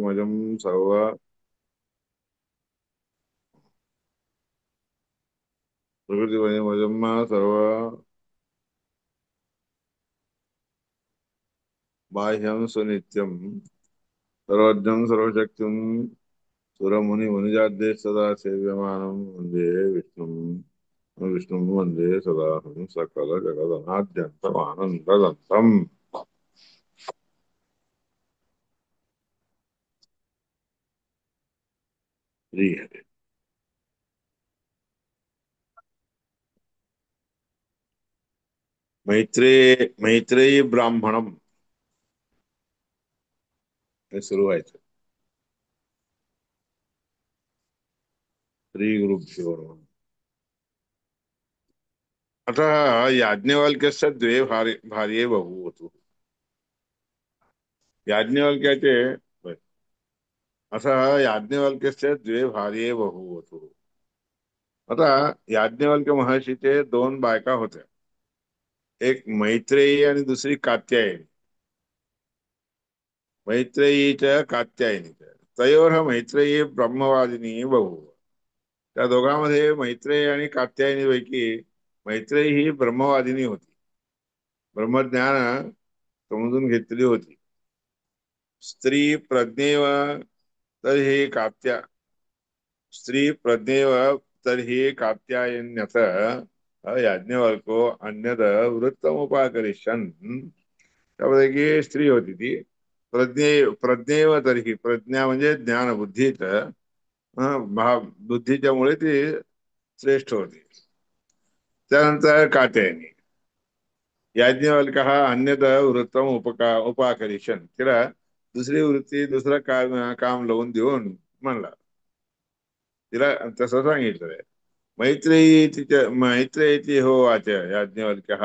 प्रकृतिमजं सर्व प्रकृतिमयमजं सर्व बाह्यं सुनित्यं सर्वज्ञं सर्वशक्तिं सुरमुनिमनुजाद्य सदा सेव्यमानं वन्दे विष्णुं वन्दे सदाहं सकलजगदनाद्यन्तमानन्ददन्तम्। जी हरे। मैत्रेयी ब्राह्मणम हे सुरू व्हायचं. श्री गुरुभ्यो नमः. आता याज्ञवल्क्यस्य द्वे भार्ये बभूवतु. याज्ञवल्क्याचे असं याज्ञवल्क्यस्य द्वे भार्ये बभूवतु. आता याज्ञवल्क्य महर्षीचे दोन बायका होत्या, एक मैत्रेयी आणि दुसरी कात्यायनी. मैत्रेयीच्या कात्यायनीच्या तयोर मैत्रेयी ब्रह्मवादिनी बभूव. त्या दोघांमध्ये मैत्रेयी आणि कात्यायनी पैकी मैत्रेयी ही ब्रह्मवादिनी होती, ब्रह्मज्ञान समजून घेतलेली होती. स्त्री प्रज्ञेव तर्हि कात्या स्त्री प्रज्ञेव तर्हि कात्यायन्यथ याज्ञवल्को अन्यद वृत्तमुपाकरिष्यन्. त्यापैकी स्त्री होती ती प्रज्ञेव तर्हि, प्रज्ञा म्हणजे ज्ञान बुद्धीच बुद्धीच्यामुळे ती श्रेष्ठ होती. त्यानंतर कात्यायनी. याज्ञवल्क्यः अन्यद वृत्तम उपाकरिष्यन्, तिला दुसरी वृत्ती दुसरं काम लावून देऊन म्हणला, तिला तसं सांगितलंय. मैत्रेयी हो वाच याज्ञवल्क्यः.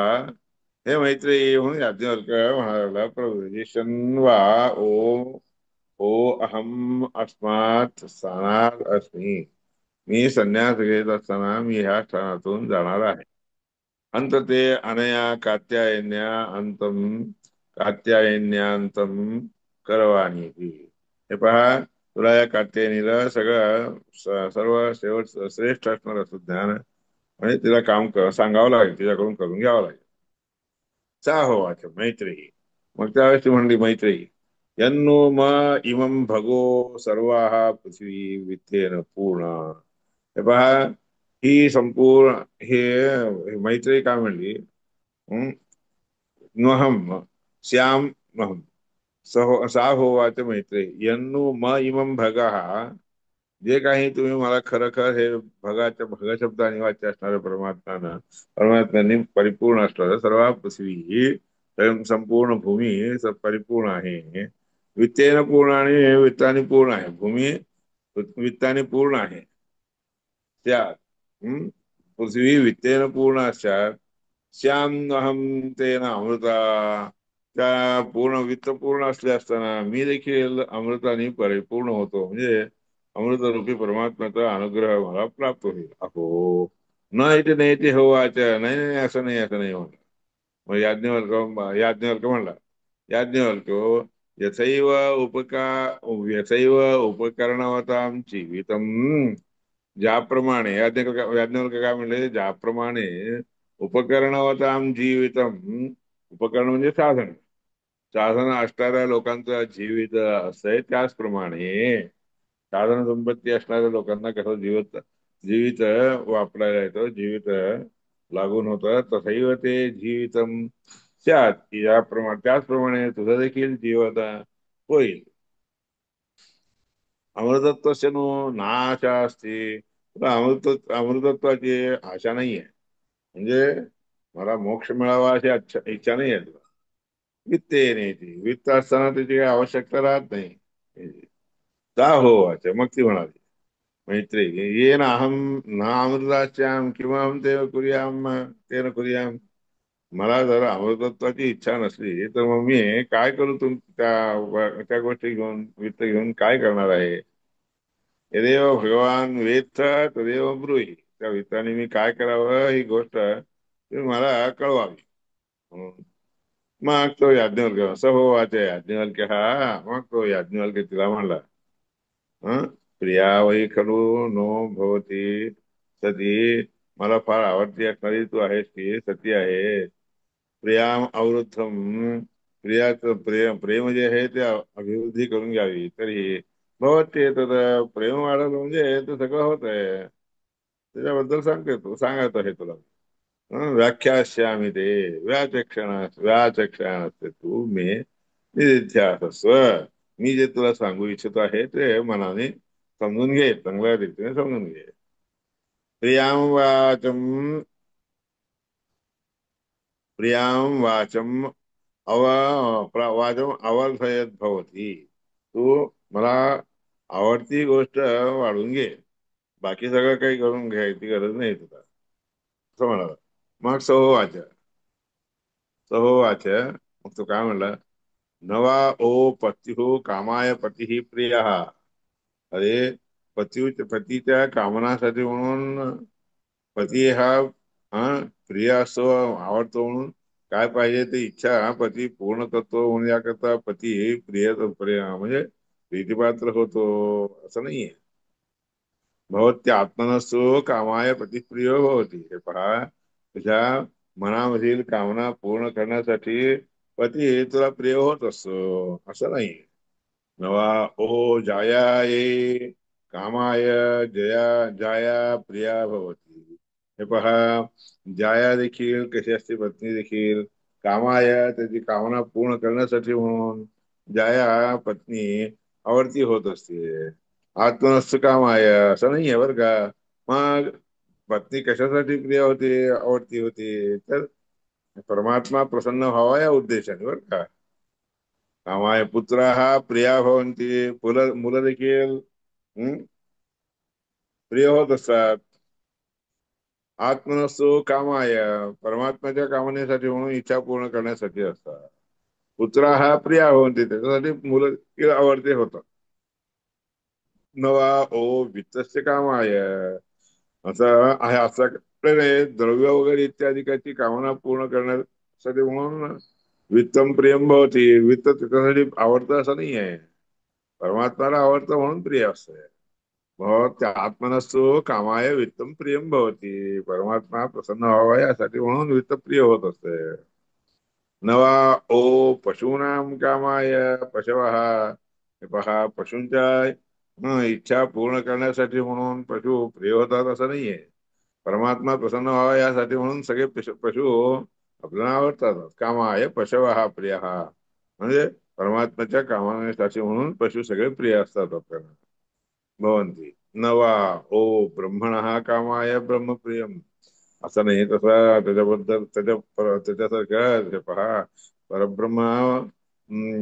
हे मैत्रेयी म्हणून याज्ञवल्क्य म्हणाला, प्रभू वा ओ ओ अहम अस्मात् स्थानात अस्मि. मी संन्यास घेत असताना मी ह्या स्थानातून जाणार आहे. अंत ते अनया कात्यायन्या अंतम कात्यायन्यांतम करवाणी. हे पहा, तुला या कात्यायनीला सगळं सर्व शेवट श्रेष्ठ असणार असं ज्ञान आणि तिला काम सांगावं लागेल, तिच्याकडून करून घ्यावं लागेल. चा हो वाच मैत्रेयी. मग त्यावेळेस ती म्हणली मैत्रेयी, यन्नो म इमं भगो सर्वाः पृथ्वी वित्तेन पूर्ण. हे पहा, ही संपूर्ण हे मैत्रेयी काय म्हणली, हं? न्वहम श्याम नहम सा होवाच मैत्रेयी यन्नु म इमं भगः. जे काही तुम्ही मला खरं खर हे भगाच्या भग शब्दाने वाच्य असणारं परमात्म्यांनी परिपूर्ण असणारं सर्व पृथ्वी ही संपूर्ण भूमी परिपूर्ण आहे. वित्तेन पूर्ण आणि वित्ताने पूर्ण आहे. भूमी वित्ताने पूर्ण आहे. त्या पृथ्वी वित्तेन पूर्ण असतात. श्याम अहम तेन अमृता. त्या पूर्ण वित्त पूर्ण असले असताना मी देखील अमृताने परिपूर्ण होतो, म्हणजे अमृतरूपी परमात्म्याचा अनुग्रह मला प्राप्त होईल. अहो न इथे नाही ते हो अच्छा, नाही नाही असं नाही, असं नाही म्हणलं. मग याज्ञवल्क म्हणला, याज्ञवल्क यथैव उपका यथैव उपकरणवतां जीवितम. ज्याप्रमाणे याज्ञवल्क काय म्हणले, ज्याप्रमाणे उपकरणवतां जीवितम, उपकरण म्हणजे साधन, साधन असणाऱ्या लोकांचं जीवित असतंय, त्याचप्रमाणे साधन संपत्ती असणाऱ्या लोकांना कसं जीवित जीवित वापरायला येतं, जीवित लागून होतं, तसैव ते जीवितम स्यात्. त्याचप्रमाणे तुझं देखील जीवित होईल. अमृतत्वस्य नो नाशा असते. तुला अमृतत्वाची आशा नाहीये, म्हणजे मला मोक्ष मिळावा अशी इच्छा नाही आहे तुला. वित्त नाही, ती वित्त असताना त्याची काही आवश्यकता राहत नाही. का हो अच्छा. मग ती म्हणाली मैत्री, येन अहम ना अमृताच्याम किंवा अहम ते कुर्याम तेन कुर्याम. मला जर अमृतत्वाची इच्छा नसली तर मग मी काय करू, त्या गोष्टी घेऊन वित्त घेऊन काय करणार आहे. यदेव भगवान वेत्थ तदेव ब्रूहि. त्या वित्ताने मी काय करावं ही गोष्ट तुम्ही मला कळवावी. म्हणून मग तो याज्ञवल्क्य स हो वाचे याज्ञवल्क्य हा मग तो याज्ञवल्क्य तिला म्हणला, हं प्रिया वही खलु नो भवती सती, मला फार आवडती असणारी तू आहेस की सती आहे. प्रियाम अवृद्धम, प्रियाचं प्रेम जे आहे ते अभिवृद्धी करून घ्यावी तरी भवत ते तर प्रेम वाढवलं म्हणजे ते सगळं होत आहे. त्याच्याबद्दल सांगते तू सांगत आहे तुला. व्याख्यास्यामी ते व्याचक्षण असते तू मे निध्यासस्व, मी जे तुला सांगू इच्छित आहे ते मनाने समजून घे, चांगल्या रीतीने समजून घे. प्रियाम वाचम प्रियाम वाचम वाचम अवर्धयत भवती, तू मला आवडती गोष्ट वाढून घे, बाकी सगळं काही करून घ्यायची गरज नाही तुला, असं म्हणाला. मग सहोवाच सहोवाच मग तो काय म्हणला, नवा ओ पत्यु कामाय पती प्रिय, अरे पतीच्या कामनासाठी म्हणून पती हा प्रिय असतो, आवडतो म्हणून काय पाहिजे ते इच्छा पती पूर्ण करतो म्हणून याकरता पती प्रिय म्हणजे प्रीतिपात्र होतो असं नाहीये. भवत्या आत्मनस्सु कामाय प्रतिप्रिय भवती, हे पहा तुझ्या मनामधील कामना पूर्ण करण्यासाठी पती तुला प्रिय होत असतो असं नाही. नवा ओ जाया ये कामाय जया जाया प्रिया भवती, हे पहा जाया देखील कशी असते, पत्नी देखील कामाय त्याची कामना पूर्ण करण्यासाठी म्हणून जाया पत्नी आवडती होत असते. आत्मनस्थ कामाय असं नाही आहे बरं का. मग पत्नी कशासाठी प्रिय होते आवडती होती तर परमात्मा प्रसन्न व्हावा या उद्देशाने बरं का. कामाय पुत्र हा प्रिया भवंती, मुलं देखील हम्म, प्रिय होत असतात. आत्मनस्सु कामाय परमात्म्याच्या कामनेसाठी म्हणून इच्छा पूर्ण करण्यासाठी असतात. पुत्र हा प्रिया भवंती त्याच्यासाठी मुलं देखील आवडते होतात. नवा ओ वित्तस्य कामाय, असं आहे असं द्रव्य वगैरे इत्यादिकाची कामना पूर्ण करण्यासाठी म्हणून वित्तम प्रियम भवती, वित्त त्याच्यासाठी आवडतं असं नाही आहे, परमात्माला आवडतं म्हणून प्रिय असतंय. मग त्या आत्मनस्सु कामाय वित्तम प्रियम भवती, परमात्मा प्रसन्न व्हावा यासाठी म्हणून वित्त प्रिय होत असते. नवा ओ पशूनाम कामाय पशवः, हे पहा पशूंच्या इच्छा पूर्ण करण्यासाठी म्हणून पशु प्रिय होतात असं नाहीये, परमात्मा प्रसन्न व्हावा यासाठी म्हणून सगळे पशु आपल्याला आवडतात. कामाय पशव हा प्रिय हा म्हणजे परमात्म्याच्या कामासाठी म्हणून पशु सगळे प्रिय असतात आपल्याला. भवंती नवा ओ ब्रह्मण हा कामाय ब्रह्मप्रियम, असं नाही तसं त्याच्याबद्दल त्याच्यासारखं ते पहा परब्रह्म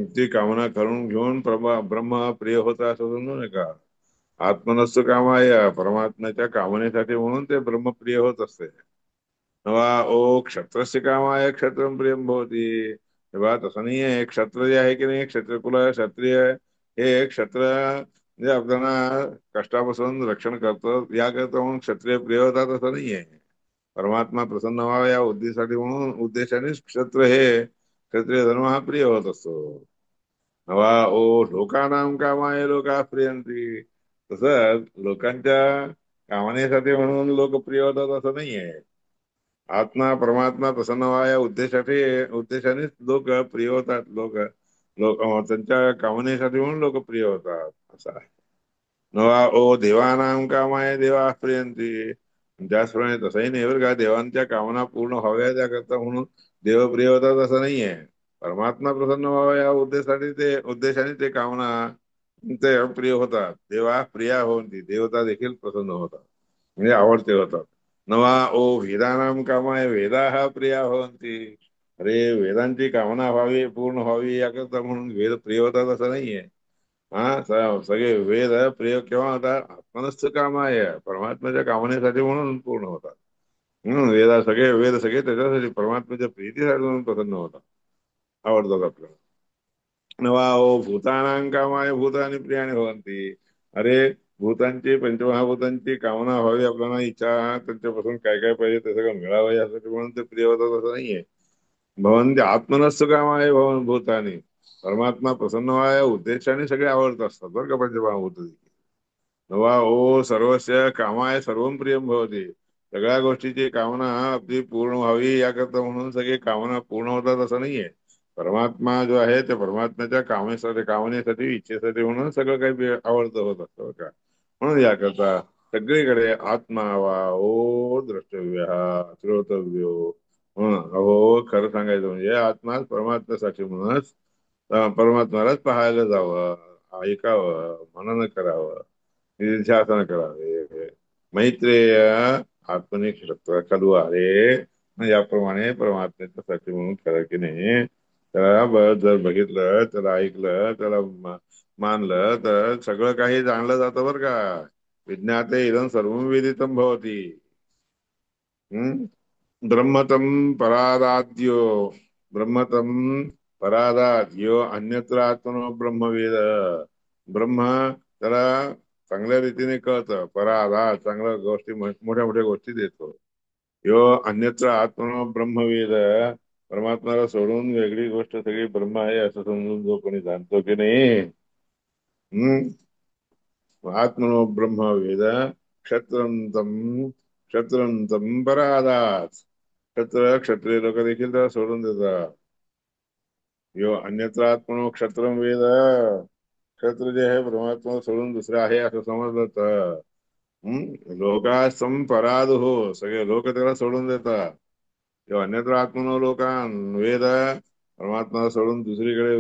ती कामना करून घेऊन ब्रह्म प्रिय होता असं समजू नका. आत्मनस्थ कामाय परमात्म्याच्या कामनेसाठी म्हणून ते ब्रह्मप्रिय होत असते. नवा ओ क्षत्रस्य कामाय क्षत्रम प्रियम भवती, तेव्हा तसं नाही आहे. क्षत्र जे आहे की नाही क्षत्रकुल क्षत्रिय हे क्षत्र म्हणजे आपल्याला कष्टापासून रक्षण करतं याकरता म्हणून क्षत्रिय प्रिय होतात असं नाही आहे. परमात्मा प्रसन्न व्हावा या उद्देशासाठी म्हणून उद्देशाने क्षत्र हे क्षत्रिय धर्म हा प्रिय होत असतो. नवा ओ लोकानाम कामाय लोका प्रियंती, तसंच लोकांच्या कामनेसाठी म्हणून लोकप्रिय होतात असं नाहीये. आत्मा परमात्मा प्रसन्न व्हावा या उद्देशानेच लोक प्रिय होतात. लोक लोक त्यांच्या कामनेसाठी म्हणून लोक प्रिय होतात असं आहे. नवा ओ देवानाम कामाय देवा प्रियंती, त्याचप्रमाणे तसंही नाही बरं का, देवांच्या कामना पूर्ण व्हाव्या त्याकरता म्हणून देव प्रिय होतात असं नाहीये. परमात्मा प्रसन्न व्हावा या उद्देशाने ते कामना ते प्रिय होतात. देवा प्रिया होती, देवता देखील प्रसन्न होतात म्हणजे आवडते होतात. नवा ओ वेदानाम कामाय वेदा हा प्रिया होती, अरे वेदांची कामना व्हावी पूर्ण व्हावी याकरता म्हणून वेद प्रिय होतात असं नाहीये. सगळे वेद प्रिय केव्हा होतात, आत्मनस्थ कामाय परमात्म्याच्या कामनेसाठी म्हणून पूर्ण होतात. सगळे वेद सगळे त्याच्यासाठी परमात्म्याच्या प्रीतीसाठी म्हणून प्रसन्न होतात, आवडतात आपल्याला. नवा ओ भूतानां कामाय भूतानी प्रियाणी भवंती, अरे भूतांची पंचमहाभूतांची कामना व्हावी आपल्याला इच्छा त्यांच्यापासून काय काय पाहिजे ते सगळं मिळावं यासाठी म्हणून ते प्रिय होतात असं नाहीये. भवन्ति आत्मनस्सु कामाय भवन भूतानी. परमात्मा प्रसन्न व्हाय उद्देशाने सगळे आवडत असतात बरं का पंचमहाभूत. नवा ओ सर्वस्य कामाय सर्वं प्रियं भवती. सगळ्या गोष्टीची कामना आपली पूर्ण व्हावी याकरता म्हणून सगळी कामना पूर्ण होतात असं नाहीये. परमात्मा जो आहे त्या परमात्म्याच्या कामेसाठी कामनेसाठी इच्छेसाठी म्हणून सगळं काही आवडतं होत असतं बरं का. म्हणून याकरता सगळीकडे आत्मा वा ओ द्रष्टव्य श्रोतव्यो. अहो खरं सांगायचं म्हणजे आत्मा परमात्म्यासाठी म्हणूनच परमात्म्यालाच पाहायला जावं, ऐकावं, मनन करावं, निधिध्यासन करावे. मैत्रेय आत्मने खलु आहे. याप्रमाणे परमात्म्याच्यासाठी म्हणून खरं की नाही त्याला जर बघितलं त्याला ऐकलं त्याला मानलं तर सगळं काही जाणलं जातं बरं का. विज्ञाते इदं सर्वं विदितं भवति. हम्म. ब्रह्मतम परादाद्यो ब्रह्मतम परादाद्यो अन्यत्र आत्मनो ब्रह्मवेद. ब्रह्म त्याला चांगल्या रीतीने कळतं. परादा चांगल्या गोष्टी मोठ्या मोठ्या गोष्टी देतो. यो अन्यत्र आत्मनो ब्रह्मवेद. परमात्म्याला सोडून वेगळी गोष्ट सगळी ब्रह्म आहे असं समजून जो कोणी जाणतो की नाही. हम्म. आत्मनो ब्रह्मवेद क्षत्रंतम क्षत्रंतम परादात. क्षत्रिय लोक देखील त्याला सोडून देतात. यो अन्यत्र आत्मनो क्षत्रम वेद. क्षत्र जे आहे परमात्मा सोडून दुसरे आहे असं समजलं तर लोकासम पराध हो सगळे लोक त्याला सोडून देतात. किंवा अन्यत्र आत्मनो लोकान वेद. परमात्मा सोडून दुसरीकडे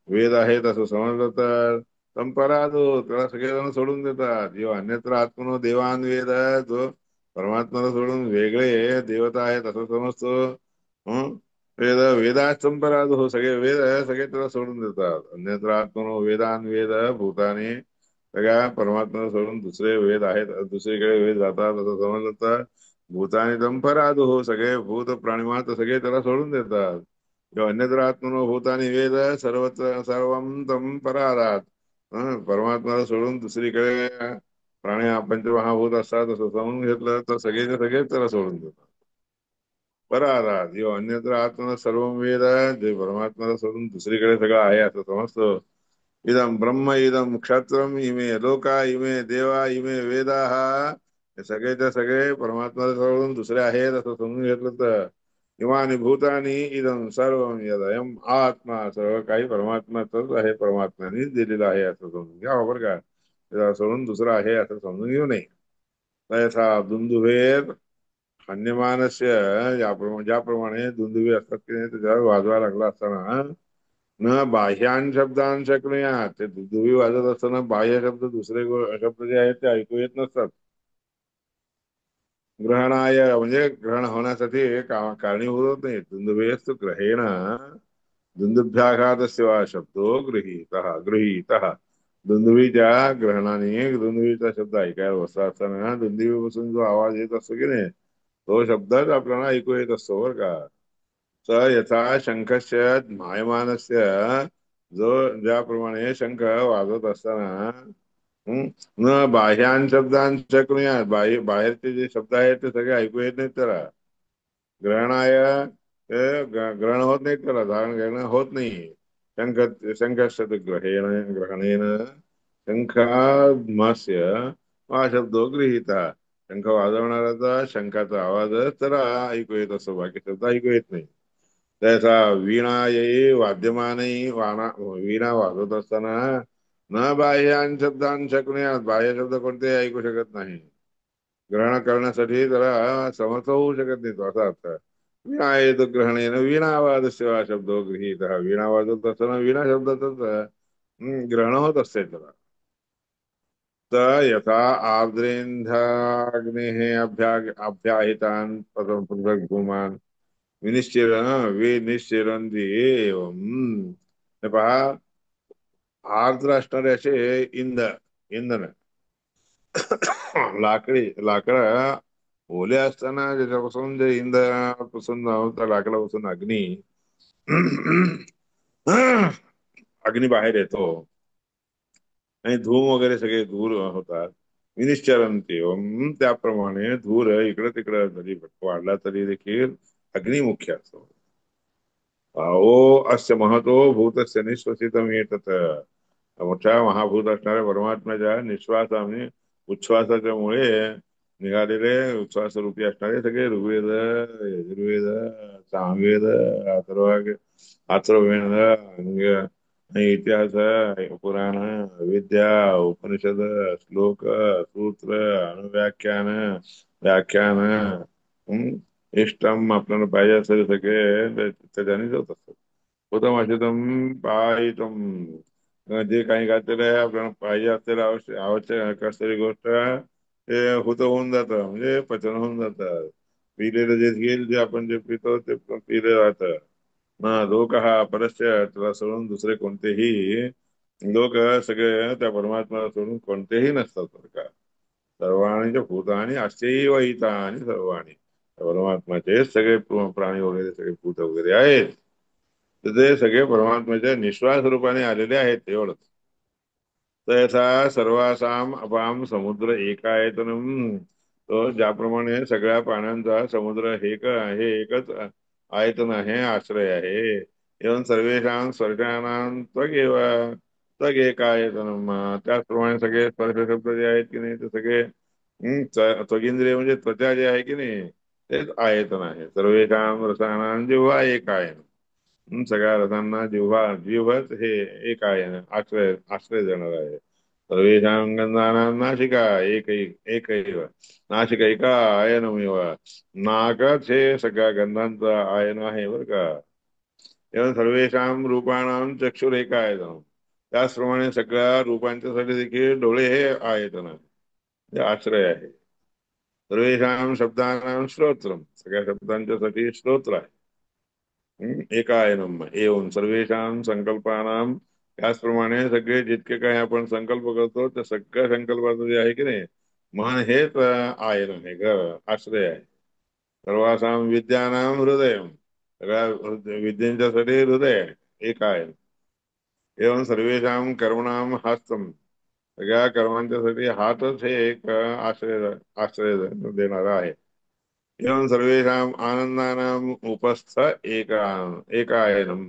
वेद आहेत असं समजलं तर संपराधो त्याला सगळेजण सोडून देतात. किंवा अन्यत्र आत्मनो देवान वेद. जो परमात्म्याला सोडून वेगळे देवता आहेत असं समजतो. हं? वेद वेदात संपराधो सगळे वेद सगळे त्याला सोडून देतात. अन्यत्र आत्मनो वेदान वेद भूतानी. सगळ्या परमात्म्याला सोडून दुसरे वेद आहेत दुसरीकडे वेद जातात असं समजलं तर भूतानी तंपराधो हो सगळे भूत प्राणिमात सगळे त्याला सोडून देतात. किंवा अन्यत्र आत्मनो भूतानी वेद सर्वत्र सर्वम तम परारात. परमात्म्याला सोडून दुसरीकडे प्राणी पंचमहाभूत असतात असं समजून घेतलं तर सगळेचे सगळेच त्याला सोडून देतात. परारात यो अन्यत्र आत्मना सर्व वेद. जे परमात्म्याला सोडून दुसरीकडे सगळं आहे असं समजतो. इदम ब्रह्म इदम क्षत्रम इमे लोका इमे देवा इमे वेदा. हे सगळेच्या सगळे परमात्म्याला सोडून दुसरे आहेत असं समजून घेतलं तर इमानी भूतानी इदम सर्व यदयम आत्मा सर्व काही परमात्म्याच आहे परमात्म्यानेच दिलेलं आहे असं समजून घ्या बरं का. त्याला सोडून दुसरं आहे असं समजून घेऊ नये. तसा दुंदुभेर अन्यमानस्य ज्याप्रमाणे दुंदुबी असतात की नाही त्याच्यावर वाजवायला लागला असताना न बाह्यान शब्दान शक्नुयात. ते दुंदुबी वाजत असताना बाह्य शब्द दुसरे शब्द जे आहेत ते ऐकू येत नसतात. ग्रहणाय म्हणजे ग्रहण होण्यासाठी कारणीभूत होत नाही. दुंदुभेस्तु ग्रहेण दुंदुभ्याघातस्य वा शब्दो गृहीतः. दुंदुबीच्या ग्रहणाने दुंदुबीचा शब्द ऐकायला बसला असताना दुंदुबीपासून जो आवाज येत असतो की नाही तो शब्दच आपल्याला ऐकू येत असतो बरं का. स यथा शंखस्य मायमानस्य. जो ज्याप्रमाणे शंख वाजत असताना हं, न बाह्यान शब्दान शक्नुयात बाहेरचे जे शब्द आहेत ते सगळे ऐकू येत नाहीत त्याला. ग्रहणाय ग्रहण होत नाहीत त्याला धारण ग्रहण होत नाही. शंख शंखस्य ग्रहेण ग्रहणेन शंखामस्य हा शब्दो गृहीता. शंख वाजवणाऱ्याचा शंखाचा आवाजच त्याला ऐकू येत असतो बाकी शब्द ऐकू येत नाही. त्याचा वीणा येई वाद्यमानही वीणा वाजवत असताना न बाह्यान शब्दान शकुन्यात बाह्य शब्द कोणते ऐकू शकत नाही. ग्रहण करण्यासाठी त्याला समर्थ होऊ शकत नाही तो असा अर्थ. वीणा येत ग्रहणेन वीणा वाद सेवा शब्द गृहीत. वीणा वाजवत असताना वीणा शब्दाच ग्रहण होत असते त्याला. तर यथा आर्द्रेंधाग्नेः अभ्याहितान पृथक धूमान विनिश्चय विनिश्चरंती एवं. हे पहा आर्द्र असणारे असे इंधन लाकड ओले असताना ज्याच्यापासून जे इंधनापासून त्या लाकडापासून अग्नी बाहेर येतो आणि धूम वगैरे सगळे दूर होतात. विनिश्चरंती त्याप्रमाणे धूर इकडे तिकडे जरी वाढला तरी देखील अग्निमुख्य असतो. अहो अस्य महतो भूतस्य निःश्वसितम् एतत्. मोठ्या महाभूत असणाऱ्या परमात्म्याच्या निश्वासाने उच्छ्वासाच्या मुळे निघालेले उच्छ्वास रूपी असणारे सगळे ऋग्वेद, यजुर्वेद, सामवेद, अथर्व अथर्ववेद, इतिहास, पुराण, विद्या, उपनिषद, श्लोक, सूत्र, अनुव्याख्यान, व्याख्यान, हम्म, इष्टम आपल्याला पाहिजे असेल सगळे त्याच्याने होत असतात. होतं वाचितम पायितम. जे काही घातलेलं आहे आपल्याला पाहिजे असलेलं आवश्यक असलेली गोष्ट ते होऊन जातं, म्हणजे पचन होऊन जातं. पिलेलं जे घेईल जे आपण जे पितो ते पिलं जातं. ना लोक हा परस्य त्याला सोडून दुसरे कोणतेही लोक सगळे त्या परमात्म्याला सोडून कोणतेही नसतात बरं का. सर्वाणीच्या भूतानी अस्यैव हितानि सर्वाणी. परमात्म्याचे सगळे प्राणी वगैरे सगळे भूत वगैरे आहेत, तर ते सगळे परमात्म्याच्या निश्वास रूपाने आलेले आहेत एवढंच. तसा सर्वासाम अपाम समुद्र एकायतनम. तो ज्याप्रमाणे सगळ्या पाण्याचा समुद्र हे एकच आयतन आहे, आश्रय आहे. एवं सर्वेषां स्पर्शानां त्वगेव त्वग एकायतनम. त्याचप्रमाणे सगळे स्पर्श शब्द जे आहेत की नाही ते सगळे त्वगिंद्रिय म्हणजे त्वचा जे आहे की नाही तेच आयतन आहे. सर्वेषां रसानां जिव्हा एक आहे. सगळ्या रसांना जिव्हा जिव्हाच हे एक आहे, आश्रय आश्रय देणार आहे. सर्वेषां गंधानां नाशिका एकैव नाशिका एका आयनमेव. नाकच हे सगळ्या गंधांचा आयन आहे बरं का. एवं सर्वेषां रूपाणां चक्षुरेका आयतन. त्याचप्रमाणे सगळ्या रूपांच्यासाठी देखील डोळे हे आयतन आहे, हे आश्रय आहे. सर्वेषां शब्दानां श्रोत्रम. सगळ्या शब्दांच्यासाठी श्रोत्र आहे. एकायनम एवं सर्वेषां संकल्पानां. त्याचप्रमाणे सगळे जितके काही आपण संकल्प करतो त्या सगळ्या संकल्पाचं जे आहे की नाही मन हेच आयन आहे ग, आश्रय आहे. सर्वासां विद्यानां हृदय. सगळ्या विद्यांच्यासाठी हृदय आहे, एक आहे. एवं सर्वेषां कर्मणां हस्तम. सगळ्या कर्मांच्यासाठी हातच हे एक आश्रय देणारा आहे. एवं सर्वेषां आनंदानां उपस्थ एकायनम.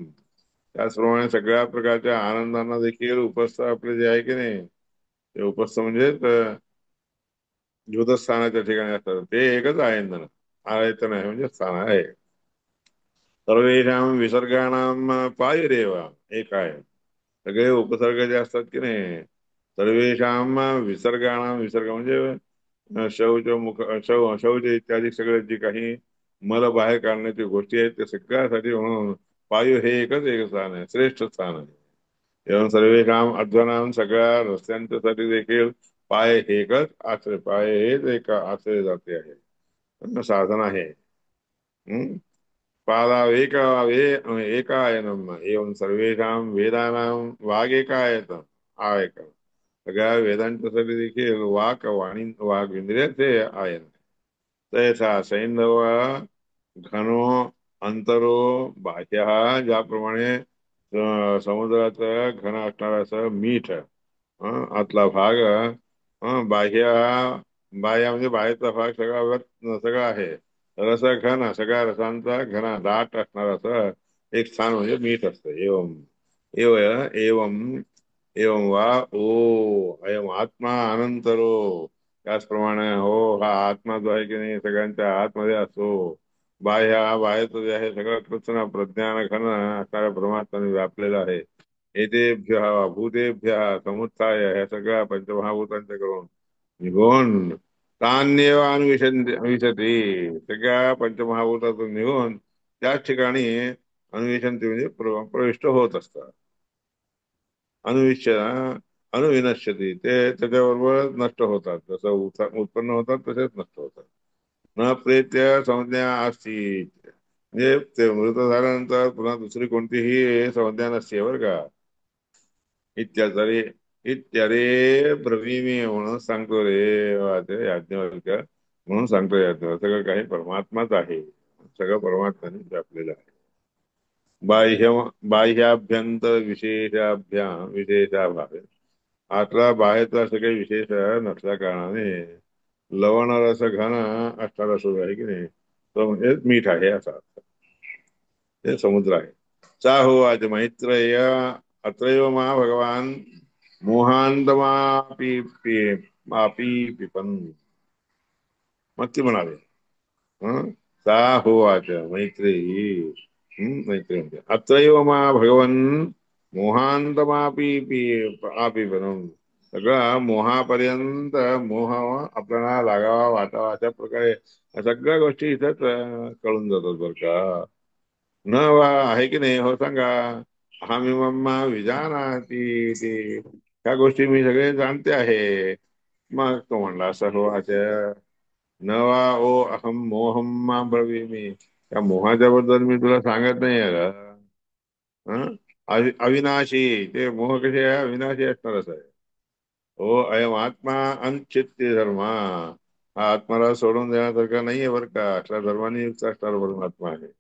त्याचप्रमाणे सगळ्या प्रकारच्या आनंदांना देखील उपस्थ आपले जे आहे की नाही ते उपस्थ म्हणजे ज्योतस्थानाच्या ठिकाणी असतात ते एकच आयतन. आयतन आहे म्हणजे स्थान आहे. सर्वेषां विसर्गाणां पायुरेव एक आहे. सगळे उपसर्ग जे असतात की नाही सर्वेषां विसर्गाणां. विसर्ग म्हणजे शौच मुख शौच इत्यादी सगळे जे काही मल बाहेर काढण्याची गोष्टी आहेत ते सगळ्यासाठी म्हणून पायू हे एकच एक स्थान आहे, श्रेष्ठ स्थान आहे. एवं सर्वेषां अध्वनां. सगळ्या रस्त्यांच्यासाठी देखील पाय हे एकच आश्रय, पाय हेच एक आश्रय जाते आहे, साधन आहे. हम्म पादावेक एकायनम. एवं सर्वेषां वेदानां वागेकायतन आयक. सगळ्या वेदांच्यासाठी देखील वाणी वाघ इंद्रिय ते आयन. तैसा सैंधव घनो अंतरो बाह्य. ज्याप्रमाणे समुद्राचं घन असणारं असं मीठ आतला भाग बाह्य. बाह्य म्हणजे बाहेरचा भाग सगळा सगळा आहे. रस घन सगळ्या रसांचा घन दाट असणार असं एक स्थान म्हणजे मीठ असतं. एवं एव एवं एवं वा ओ अयम आत्मा अनंतरो. त्याचप्रमाणे हो हा आत्मा जो आहे की नाही सगळ्यांच्या आतमध्ये असतो. बाह्य हा बाहेरचं जे आहे सगळं कृष्ण प्रज्ञान घन असणाऱ्या परमात्म्याने व्यापलेला आहे. एतेभ्य भूतेभ्य समुत्थाय ह्या सगळ्या पंचमहाभूतांच्या करून निघून तान्येव अन्विषती. सगळ्या पंचमहाभूतातून निघून त्याच ठिकाणी अन्विषंती म्हणजे प्रविष्ट होत असतात. अनुविष्य अनुविनश्यती ते त्याच्याबरोबर नष्ट होतात. जसं उत्पन्न होतात तसेच नष्ट होतात. न प्रेत्य संज्ञा असती. म्हणजे ते मृत झाल्यानंतर पुन्हा दुसरी कोणतीही संज्ञा नसते बरं का. इत्याचारे इत्यारे ब्रवीमी म्हणून सांगतो रे वाचे याज्ञवल्क. म्हणून सांगतो याज्ञवल्क सगळं काही परमात्माच आहे, सगळं परमात्म्याने व्यापलेलं आहे. बाह्य बाह्याभ्यंतर विशेषाभावे. आतला बाहेरचा असं काही विशेष नसल्या कारणाने लवण रस घन असणारा सुरू आहे की नाही तो म्हणजे मीठ आहे असा अर्थ. ते समुद्र आहे. सा होवाच मैत्रेय अत्रैव मा भगवान मोहांतमापि मापी पिपन. मग ती म्हणाले हं? सा होवाच मैत्रेयी. मैत्रेय म्हणते, अत्रैव मा भगवन मोहांतमापी आपी बनून. सगळा मोहापर्यंत मोह आपल्याला लागावा वाटावा अशा प्रकारे सगळ्या गोष्टी इथंच कळून जातात बरं का. न वा आहे की नाही हो सांगा. अहमिमम्मा विजानाती ते ह्या गोष्टी मी सगळे जाणते आहे. मग तो म्हणला सर्वाच न वा ओ अहम मोहम मा ब्रवीमि. त्या मोहाच्या बद्दल मी तुला सांगत नाही आहे का. हं? अविनाशी ते मोह कसे आहे अविनाशी असणारच आहे. ओ अयम आत्मा अनिच्छित्य धर्मा. हा आत्माला सोडून देण्यासारखा नाहीये बरं का. अठरा धर्मांनी युक्त असणारा परमात्मा आहे.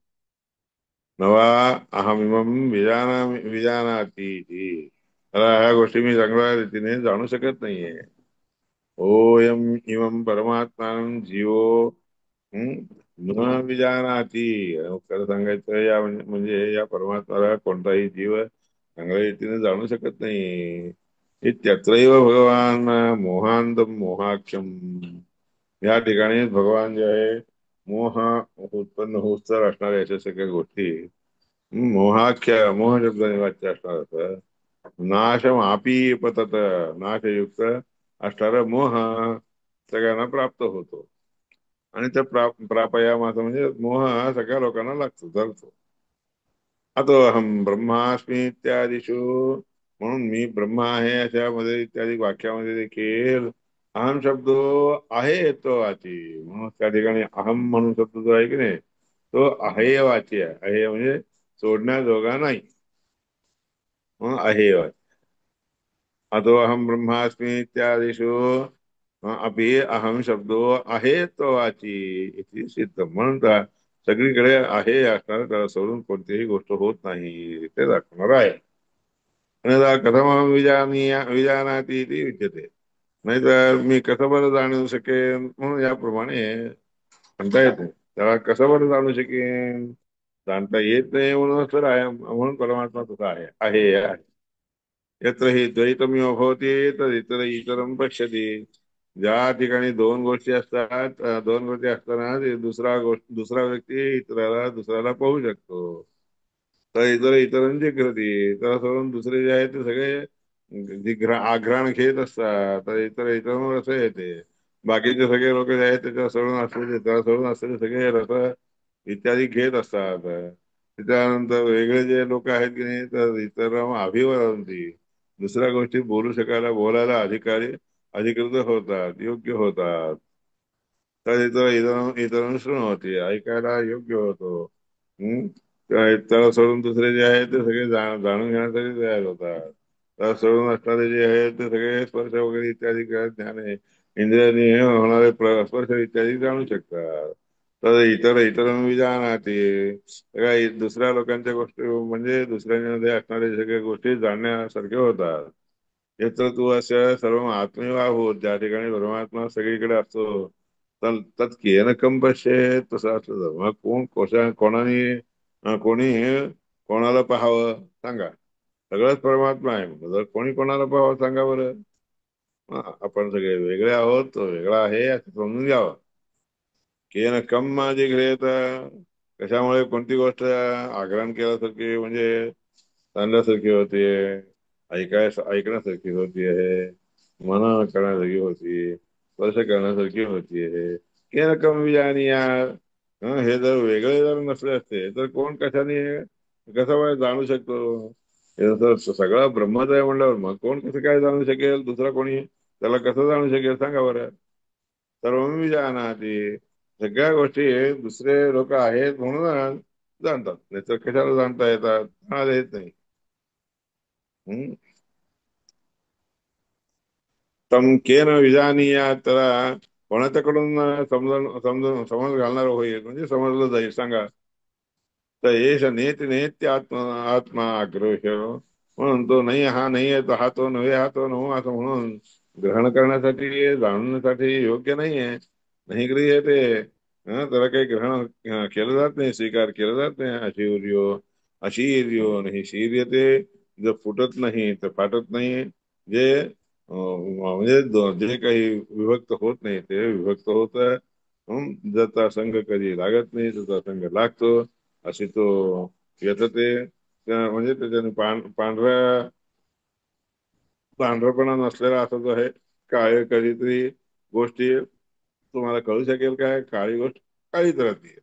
नवा अहमिमम विजानाती मला ह्या गोष्टी मी चांगल्या रीतीने जाणू शकत नाहीये. ओयम इमम परमात्मान जीवो न विजानाती. खरं सांगायचं या म्हणजे या परमात्म्याला कोणताही जीव चांगल्या रीतीने जाणू शकत नाही. इत्यत्रैव भगवान मोहांत मोहाक्षम. या ठिकाणी भगवान जे आहे मोह उत्पन्न होत तर असणाऱ्या अशा सगळ्या गोष्टी मोहाख्य मोह शब्दाने वाच्य असणार असं नाशम आपी पतत. नाशयुक्त असणारा मोह सगळ्यांना प्राप्त होतो. आणि त्या प्रापया माझं म्हणजे मोह हा सगळ्या लोकांना लागतो धरतो. अतो अहम ब्रह्मास्मी इत्यादिषु. म्हणून मी ब्रह्मा आहे अशामध्ये इत्यादी वाक्यामध्ये देखील अहम शब्द आहे तो वाची. म्हणून त्या ठिकाणी अहम म्हणून शब्द जो आहे की नाही तो आहे वाची आहे. आहे म्हणजे सोडण्याजोगा नाही म्हणून आहे वाची. अतो अहम ब्रह्मास्मी इत्यादिषु अपि अहम शब्दो आहे तो वाची इति सिद्ध. म्हणून सगळीकडे आहे असणार त्याला सोडून कोणतीही गोष्ट होत नाही ते दाखवणार आहे. आणि कथम विजानाती इति विद्यते. नाहीतर मी कसं बरं जाणू शकेन म्हणून याप्रमाणे म्हणता येते. त्याला कसं बरं जाणू शकेन जाणता येत नाही म्हणून तर आहे म्हणून परमात्मा तसा आहे आहे. यत्र हि द्वैतमिव भवति तर इतर इतरम पश्यति. ज्या ठिकाणी दोन गोष्टी असतात दोन गोष्टी असताना दुसरा व्यक्ती दुसऱ्याला पाहू शकतो. तर इतरांची कृती तर सोडून दुसरे जे आहेत ते सगळे आघ्राण घेत असतात. तर इतरांवर असं येते. बाकीचे सगळे लोक जे आहेत त्याला सोडून असलेले सगळे रस इत्यादी घेत असतात. त्याच्यानंतर वेगळे जे लोक आहेत की नाही तर इतर अभिवदंती दुसऱ्या गोष्टी बोलू शकायला बोलायला अधिकृत होतात योग्य होतात. तर इतर शृणवते ऐकायला योग्य होतो. हम्म त्याला सोडून दुसरे जे आहेत ते सगळे जाणून घेण्यासाठी तयार होतात. त्याला सोडून असणारे जे आहेत ते सगळे स्पर्श वगैरे इत्यादी ज्ञान इंद्रियांनी होणारे स्पर्श इत्यादी जाणू शकतात. तर इतर विजानाती काय दुसऱ्या लोकांच्या गोष्टी म्हणजे दुसऱ्यांमध्ये असणाऱ्या सगळ्या गोष्टी जाणण्यासारख्या होतात. याचं तू असं सर्व आत्मीय आहोत ज्या ठिकाणी परमात्मा सगळीकडे असतो. तर तत् केन कम पश्येत तसं असलं मग कोणाने कोणी कोणाला पाहावं सांगा. सगळंच परमात्मा आहे जर कोणी कोणाला पाहावं सांगा बरं. आपण सगळे वेगळे आहोत तो वेगळा आहे असं समजून घ्यावं. केन कम माझी घेत कशामुळे कोणती गोष्ट आग्रहण केल्यासारखी म्हणजे चालण्यासारखी होतीये ऐकण्यासारखी होती आहे मन करण्यासारखी होती स्पर्श करण्यासारखी होती आहे. केन कम यार हे जर वेगळे जर नसले असते तर कोण कशाने कसं काय जाणू शकतो. हे जर सगळं ब्रह्मच आहे म्हणल्यावर मग कोण कसं काय जाणू शकेल दुसरा कोणी त्याला कसं जाणू शकेल सांगा बरं. सर्व मी जानाती सगळ्या गोष्टी दुसरे लोक आहेत म्हणून जाणतात नाही तर कशाला जाणता येतात जाणायला येत नाही. हम्म तम केन विजानीया त्याला कोणाच्याकडून समज घालणार होईल म्हणजे समजलं जाईल सांगा. तर येश नेत्य आत्मा आग्रह म्हणून तो नाही हा नाही आहे तो हा तो नव्हे हा तो नव्हे असं म्हणून ग्रहण करण्यासाठी जाणण्यासाठी योग्य नाही आहे. नाही गृह्यते त्याला काही ग्रहण केलं जात नाही स्वीकार केला जात नाही अशिवर्यो अशीर्योन ही शीर्यते, जर फुटत नाही तर फाटत नाही. जे म्हणजे जे काही विभक्त होत नाही ते विभक्त होत. ज्याचा संघ कधी लागत नाही त्याचा संघ लागतो. अशी तो येत ते म्हणजे त्याच्याने पांढऱ्या पांढरपणा नसलेला असा जो आहे, काळे कधीतरी गोष्टी तुम्हाला कळू शकेल काय, काळी गोष्ट काळीच राहते.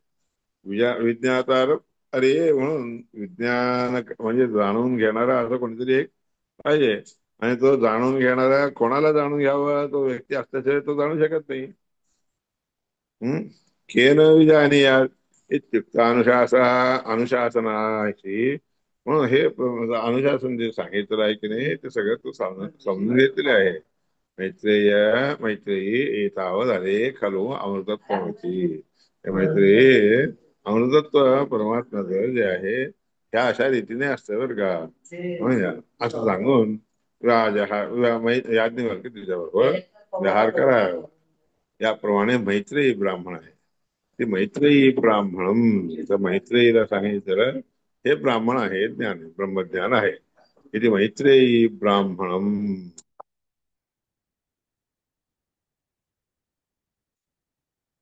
विज्ञातार अरे म्हणून विज्ञान म्हणजे जाणून घेणारा असं कोणीतरी एक पाहिजे. आणि तो जाणून घेणारा कोणाला जाणून घ्यावा, तो व्यक्ती असल्याशिवाय तो जाणू शकत नाही. हम्म केन विजानीयात इत्युक्त अनुशासनाशी. म्हणून हे अनुशासन जे सांगितलं आहे की नाही ते सगळं तू समजून घेतलेले आहे. मैत्रेय मैत्रेयी एतावद अरे खलु अमृतत्वमसी. हे मैत्रेयी, अमृतत्व परमात्म्याचं जे आहे ह्या अशा रीतीने असतं बरं का. म्हणजे असं सांगून राजा हा याज्ञवल्क्य तुझ्याबरोबर व्यवहार करा. याप्रमाणे मैत्रेयी ब्राह्मण आहे. ते मैत्रेयी ब्राह्मणम, तर मैत्रेयीला सांगितलं हे ब्राह्मण आहे, ज्ञान ब्रह्मज्ञान आहे. इथे मैत्रेयी ब्राह्मणम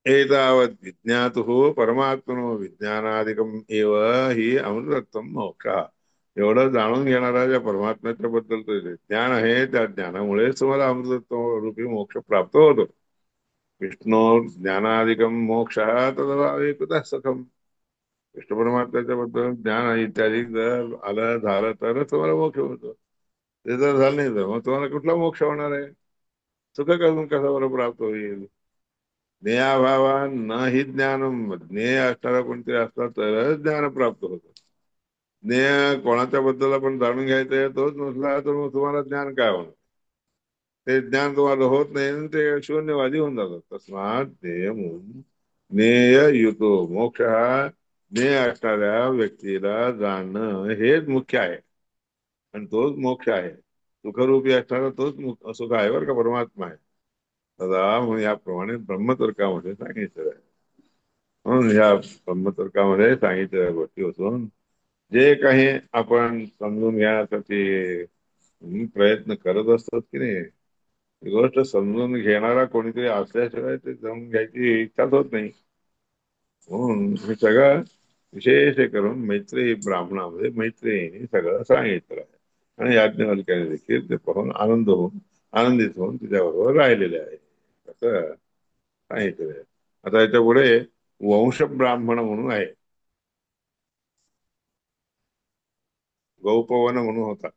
एतावत् विज्ञातुः परमात्मनो विज्ञानादिकम एव ही अमृतत्वम मोक्ष. एवढं जाणून घेणारा ज्या परमात्म्याच्या बद्दल ज्ञान आहे त्या ज्ञानामुळेच तुम्हाला अमृतत्व रूपी मोक्ष प्राप्त होतो. विष्णू ज्ञानादिकम मोक्ष तदा एकतः सखम. विष्णू परमात्म्याच्या बद्दल ज्ञान इत्यादी जर आलं झालं तरच तुम्हाला मोक्ष होतो. ते जर झालं नाही तर मग तुम्हाला कुठला मोक्ष होणार आहे. सुख करून कसा बरं प्राप्त होईल. ज्ञेयाभावा न हि ज्ञानम, ज्ञेय असणारा कोणतरी असला तरच ज्ञान प्राप्त होतं. ज्ञेय कोणाच्या बद्दल आपण जाणून घ्यायचंय तोच नसला तर मग तुम्हाला ज्ञान काय होणार. ते ज्ञान तुम्हाला होत नाही आणि ते शून्यवादी होऊन जातात. तस्मात ज्ञेय म्हणून ज्ञेय युतो मोक्ष हा ज्ञेय असणाऱ्या व्यक्तीला जाणणं हेच मुख्य आहे. आणि तोच मोक्ष आहे. सुखरूपी असणारा तोच सुख आहे बरं का, परमात्मा आहे. तदा मग याप्रमाणे ब्रह्मतर्कामध्ये सांगितलं आहे. म्हणून या ब्रह्मतर्कामध्ये सांगितलेल्या गोष्टी होतून जे काही आपण समजून घेण्यासाठी प्रयत्न करत असतात की नाही, ती गोष्ट समजून घेणारा कोणीतरी असल्याशिवाय ते जाणून घ्यायची इच्छाच होत नाही. म्हणून हे सगळं विशेष करून मैत्रेयी ब्राह्मणामध्ये मैत्रेयीने सगळं सांगितलं आहे. आणि याज्ञवल्क्याने देखील ते पाहून आनंदित होऊन तिच्याबरोबर राहिलेले आहे असं सांगितलेलं आहे. आता याच्या पुढे वंश ब्राह्मण म्हणून आहे. गौपवन म्हणून होता.